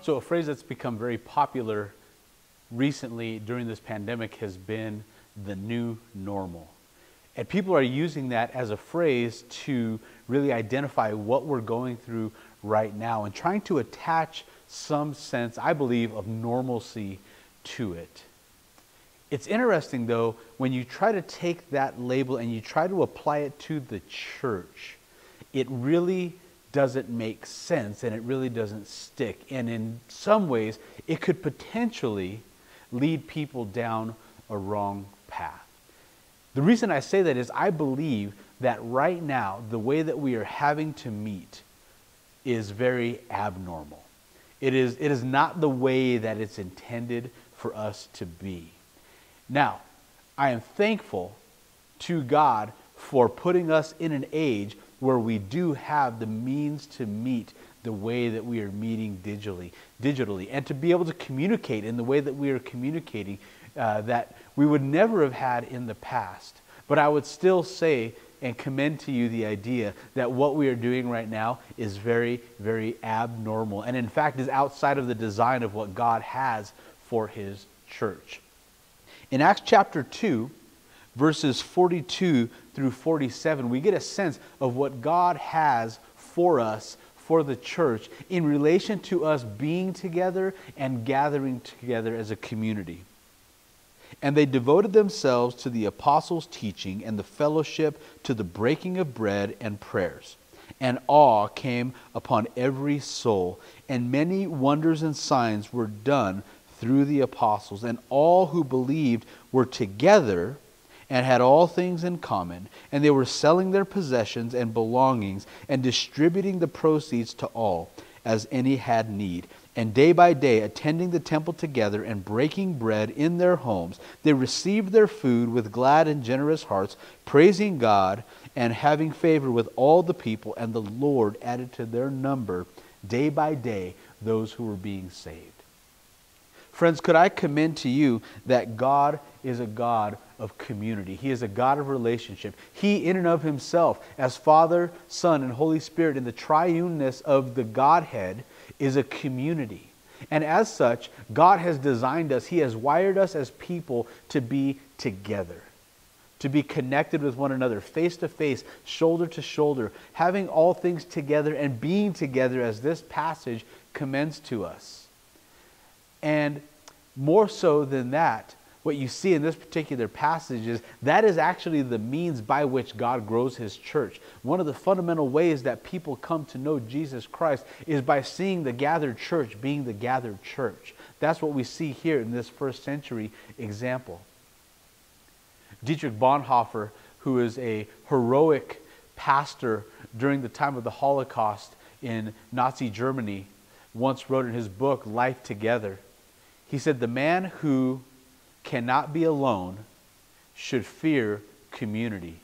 So a phrase that's become very popular recently during this pandemic has been the new normal. And people are using that as a phrase to really identify what we're going through right now and trying to attach some sense, I believe, of normalcy to it. It's interesting, though, when you try to take that label and you try to apply it to the church, it really doesn't make sense and it really doesn't stick. And in some ways, it could potentially lead people down a wrong path. The reason I say that is I believe that right now, the way that we are having to meet is very abnormal. It is not the way that it's intended for us to be. Now, I am thankful to God for putting us in an age where we do have the means to meet the way that we are meeting digitally, and to be able to communicate in the way that we are communicating that we would never have had in the past. But I would still say and commend to you the idea that what we are doing right now is very, very abnormal, and in fact is outside of the design of what God has for His church. In Acts chapter 2, verses 42 through 47, we get a sense of what God has for us, for the church, in relation to us being together and gathering together as a community. And they devoted themselves to the apostles' teaching and the fellowship, to the breaking of bread and prayers. And awe came upon every soul, and many wonders and signs were done through the apostles. And all who believed were together and had all things in common, and they were selling their possessions and belongings and distributing the proceeds to all as any had need. And day by day, attending the temple together and breaking bread in their homes, they received their food with glad and generous hearts, praising God and having favor with all the people. And the Lord added to their number day by day those who were being saved. Friends, could I commend to you that God is a God of community. He is a God of relationship. He in and of Himself, as Father, Son, and Holy Spirit in the triuneness of the Godhead, is a community. And as such, God has designed us, He has wired us as people to be together, to be connected with one another, face to face, shoulder to shoulder, having all things together and being together as this passage commends to us. And more so than that, what you see in this particular passage is that is actually the means by which God grows His church. One of the fundamental ways that people come to know Jesus Christ is by seeing the gathered church being the gathered church. That's what we see here in this first century example. Dietrich Bonhoeffer, who is a heroic pastor during the time of the Holocaust in Nazi Germany, once wrote in his book, Life Together, he said, "The man who cannot be alone should fear community,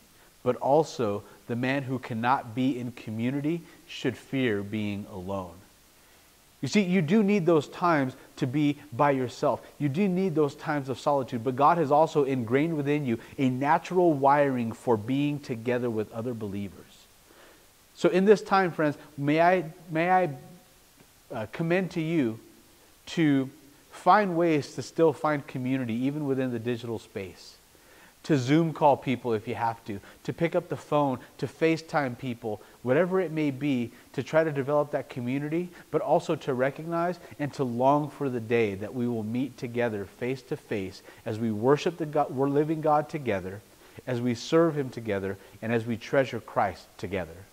but also the man who cannot be in community should fear being alone." You see, you do need those times to be by yourself. You do need those times of solitude, but God has also ingrained within you a natural wiring for being together with other believers. So in this time, friends, may I commend to you to find ways to still find community even within the digital space. To Zoom call people if you have to pick up the phone, to FaceTime people, whatever it may be, to try to develop that community, but also to recognize and to long for the day that we will meet together face to face as we worship the God, we're living God together, as we serve Him together, and as we treasure Christ together.